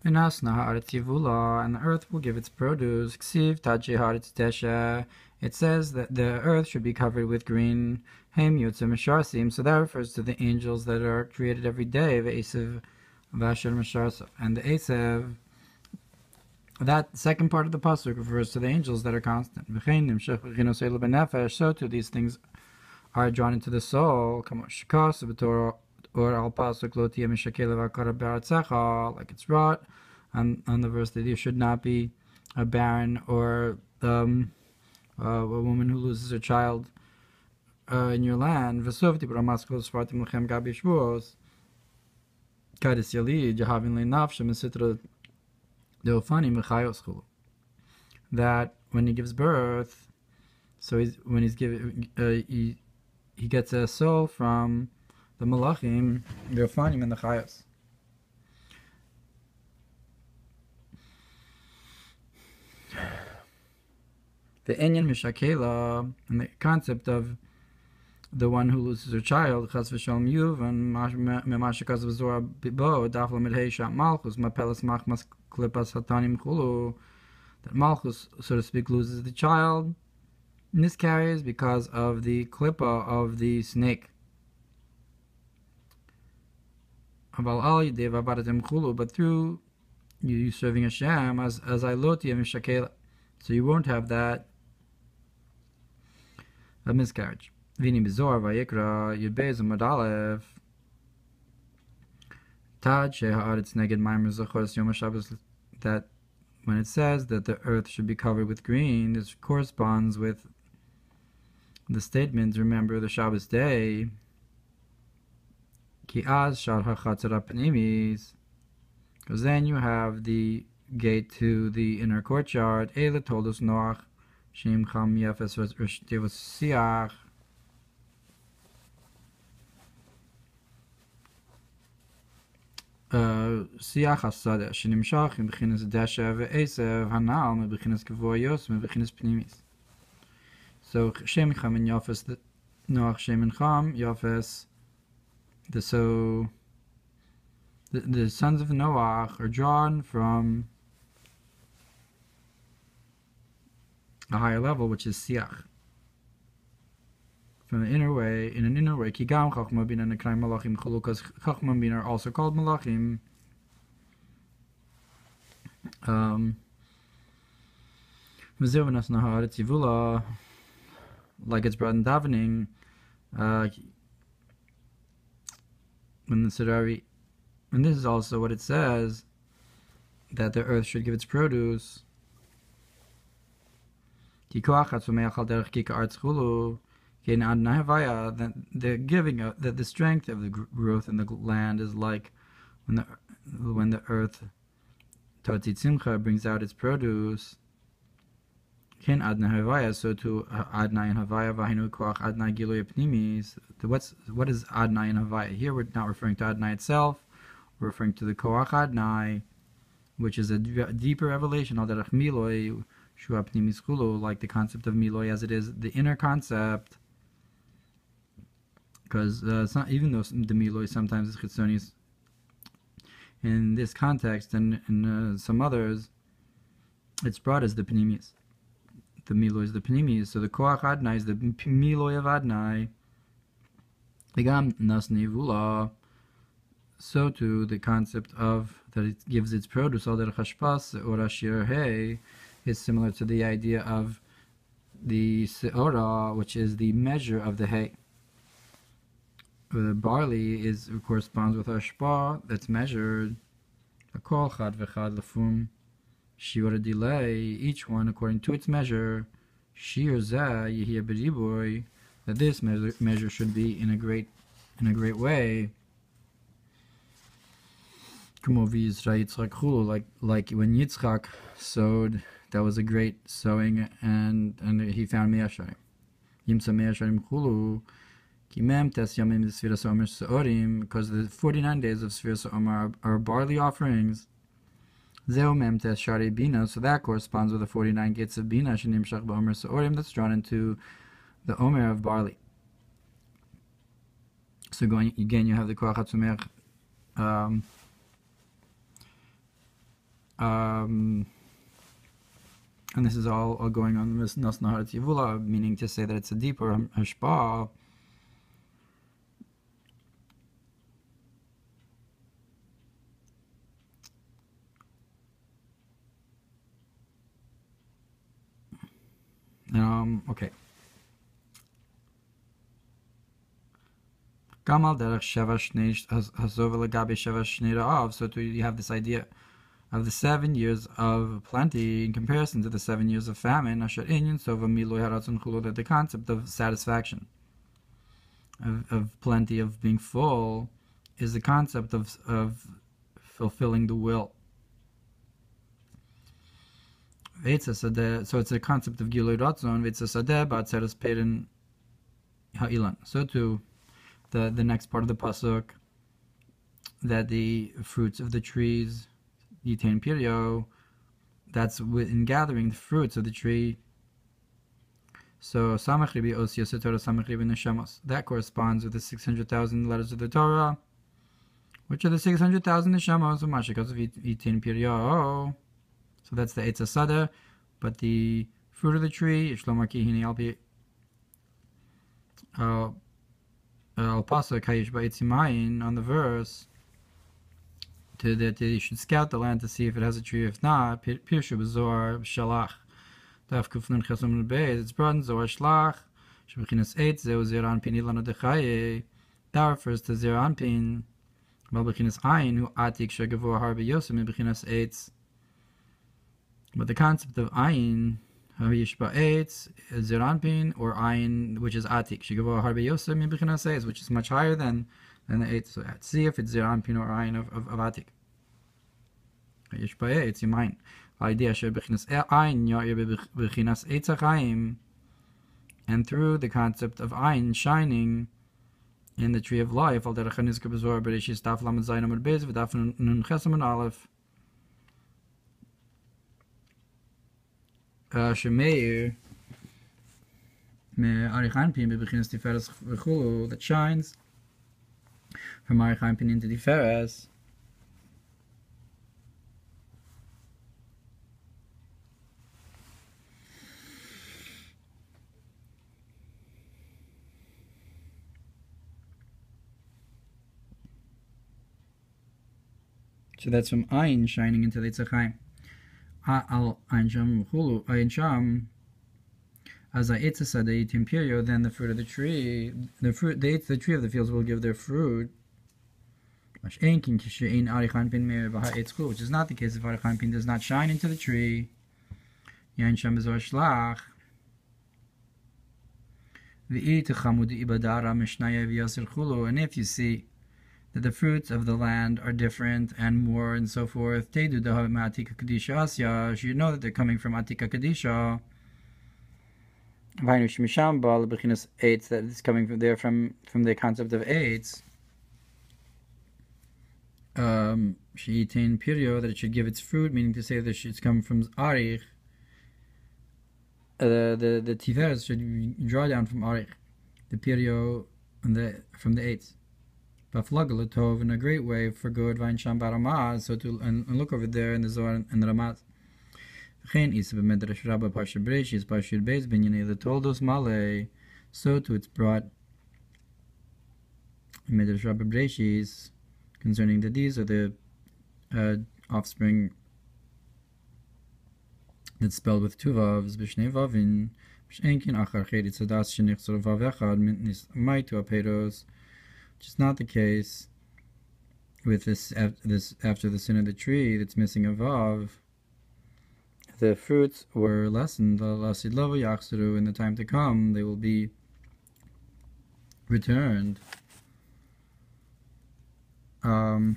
And the earth will give its produce. It says that the earth should be covered with green. So that refers to the angels that are created every day. And the Esav, that second part of the pasuk refers to the angels that are constant. So too these things are drawn into the soul. Or al pasuk lo tiyeh mishakela v'akara b'aratzecha, like it's brought on the verse that you should not be a barren or a woman who loses her child in your land. V'sovti b'ramaskol svartim lechem gabi shvuos kadis yalid yahavin le'nafshem esitra de'ofani mechayos chulu. That when he gives birth, so when he's giving, he gets a soul from the malachim, the ofanim, and the chayos. The inyan mishakela, and the concept of the one who loses her child, chas v'shalom yuv, and memashikaz v'zora bibo, daf lamidhei shat malchus, mapelas machmas klipas hatanim chulu, that malchus, so to speak, loses the child, miscarries because of the klippa of the snake. But through you serving Hashem as Iloti and Mishakela, so you won't have that a miscarriage. Vini Bizor Vayikra Yudbez Madalev Tad Shehaaretz Neged Mamar Zachos Yom HaShabbos, that when it says that the earth should be covered with green, this corresponds with the statement, remember the Shabbos day. Because then you have the gate to the inner courtyard. Eila told us Noach, Shem Cham Yefes Devos Siach. Siach Hasada, Shinimshach, in Bechinas Desha, Ve'esev, Hanal, in Bechinas Kavoyos, in Bechinas Pnimis. So Shem Cham and Yefes, Noach, Shem and Cham, Yefes. The sons of Noach are drawn from a higher level, which is siach, from the inner way, in an inner way. Kigam chachma bina nekrai malachim chulu, because chachma bina are also called malachim. V'zirvanas nahar tzivula, like it's brought in davening. When the Sirari, and this is also what it says, that the earth should give its produce. That the giving that the strength of the growth in the land is like when the earth Totzi Tzimcha brings out its produce. So to Adnai and Havaya Vahinu Koach Adnai Giloy Pnimis. What is Adnai and Havaya? Here we're not referring to Adnai itself, we're referring to the Koach Adnai, which is a deeper revelation, Al Derech Miloy Shua Pnimis Chulu, like the concept of Miloy as it is the inner concept. Because even though the Miloy sometimes is Chitzonis, in this context and in some others, it's brought as the Pnimis. The Miloy is the Pnimis, so the Koach Adnai is the Miloy of Adnai. Egam Nasni Vula, so too the concept of that it gives its produce, Al Derech Hashpas or Shiur Hey, is similar to the idea of the Seorah, which is the measure of the hay. The barley corresponds with Hashpa, that's measured. Kol Chad V'Chad Lefum Shiur delay, each one according to its measure. Shiur zeh yehiyeh b'riboy, that this measure should be in a great way. Like when Yitzchak sowed, that was a great sowing, and he found me'asharim. Yimsa me'asharim chulu, ki mem tes yamim d'sfiras omer se'orim, because the 49 days of Sfiras Omer are barley offerings. Zeu mem tes shari bina, so that corresponds with the 49 gates of bina, shenim shach ba'omer se'orim, that's drawn into the omer of barley. So again, you have the koach hatzumech And this is all going on this Nasnaharat Yivula, meaning to say that it's a deeper hashpah. Okay. Gamal derech sheva shnei hazov legabe sheva shnei ra'av. So you have this idea of the 7 years of plenty in comparison to the 7 years of famine. Asher inyan sova miloi haratzon chulu, that the concept of satisfaction, of plenty, of being full, is the concept of fulfilling the will. So it's a concept of Gilui Ratzon, V'etzasadeh ba'atzeres perin ha'ilan. So too, the next part of the pasuk, that the fruits of the trees, yitain pirio, that's in gathering the fruits of the tree. So samach ribi osiyos Torah, samach ribi neshamos. That corresponds with the 600,000 letters of the Torah, which are the 600,000 neshamos of Mashikos of yitain pirio. So that's the Eitz Sada, but the fruit of the tree, Shlomar Kihini Alpi Al Pasuk Hayish Ba'etzimayin, on the verse, that you should scout the land to see if it has a tree. If not, Pirshu B'Zohar Shalach Daf Kufnun Chesum Beis. It's brought in Zohar Shlach Shebechinas Eitz Zeu Zer Anpin Ilana Dechaye. That refers to Zer Anpin. Bal Bechinas Ayin Hu Atik Shegavor Harbe Yosem Bechinas Eitz. But the concept of ayin, havish ba'etz, zeranpin, or ayin, which is atik, shigavo harbe yosem mibichinaseis, which is much higher than the eitz. So see if it's zeranpin or ayin of atik. Havish ba'etz, yimayin. Idea shebechinas ayin ya'ir bechinas eitz achayim, and through the concept of ayin shining in the tree of life, al derech hanizka b'zohar bereshis daf lamed zayin amud beis v'daf nun chesam and aleph. Shemeir me arichanpin bebechinas tiferes v'chulu, that shines from arichanpin into tiferes. So that's from ayin shining into the tzachayim. Al Ein Sham Hulu Ein Sham, as I ate the imperio, then the fruit of the tree, the tree of the fields will give their fruit. Which is not the case if Arichanpin does not shine into the tree. Ein Sham Bezor Shlach. And if you see that the fruits of the land are different and more and so forth, you know that they're coming from Atika Kadisha. That is coming from there, from the concept of eitz. She'itain pirio, that it should give its fruit, meaning to say that it's come from arich. The tiferes should draw down from arich, the pirio from the eitz. Baflagalatov, in a great way for good, Vain Sham Baramaz, so to and look over there in the Zohar and the Ramaz. Chen is Medrash Rabba Parsha Breshis, Parshir Beis Binyanei, the Toldos Malay, so to it's brought in Medrash Rabba Breshis concerning that these are the offspring that's spelled with two vavs, B'shnei vavin, B'shenkin achar cherit sadas shenichzor vav echad mitnis maitu aperos. Which is not the case with this after the sin of the tree that's missing a vav. The fruits were lessened. In the time to come, they will be returned. Like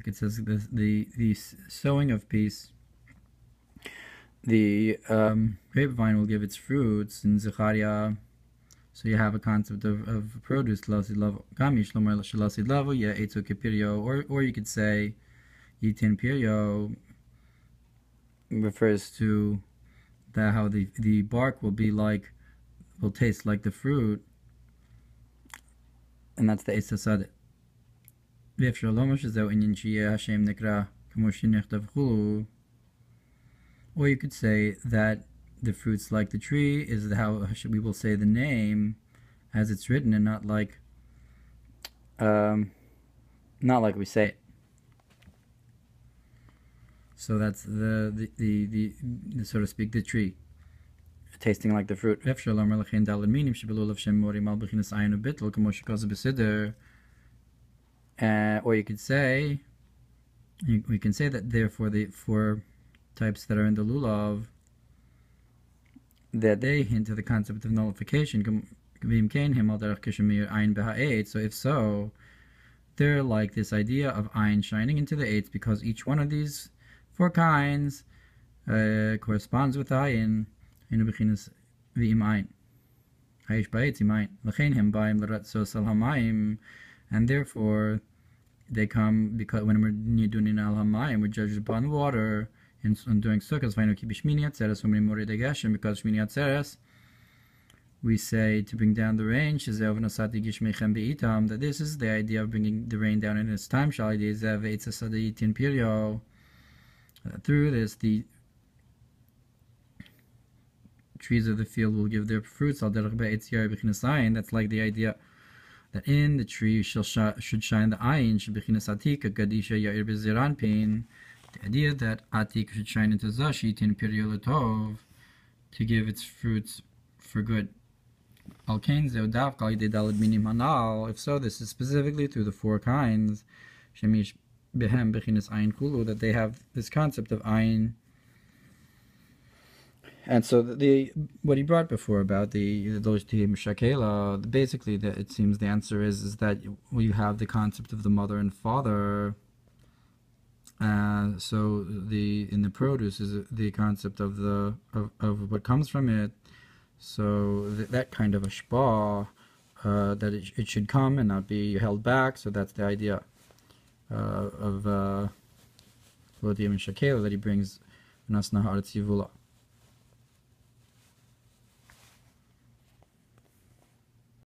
it says, the sowing of peace. The grapevine will give its fruits in Zechariah. So you have a concept of produce, or you could say yitin pirio refers to how the bark will taste like the fruit. and that's the Eitz HaSadeh. ואפשר לומר שזהו עניין שיהיה השם נקרא כמו שנכתב כולו. Or you could say that the fruits like the tree is how we will say the name as it's written, and not like we say it. So that's the so to speak, the tree, tasting like the fruit. Or you could say, we can say that therefore the four types that are in the lulav, that they hint to the concept of nullification. So if so, they're like this idea of ayin shining into the eights, because each one of these four kinds corresponds with ayin in bechinas v'im ayin. Hayish ba'etz im ayin. L'chein hem ba'im l'ratzos al hamayim, and therefore they come because when we're doing al hamayim, we're judged upon water. And doing sukkahs, because Shmini Atzeres, we say to bring down the rain, that this is the idea of bringing the rain down in its time. Through this, the trees of the field will give their fruits. That's like the idea that in the tree should shine the ayin, the idea that Atik should shine into Zashit in Piryolatov to give its fruits for good. If so, this is specifically through the four kinds, that they have this concept of ayin. And so what he brought before about the Shakela, basically it seems the answer is that you have the concept of the mother and father. So in the produce is the concept of what comes from it. So that kind of a shpa, that it should come and not be held back. So that's the idea of Lodiam and Shakela that he brings Nasna Haaretz Yivula.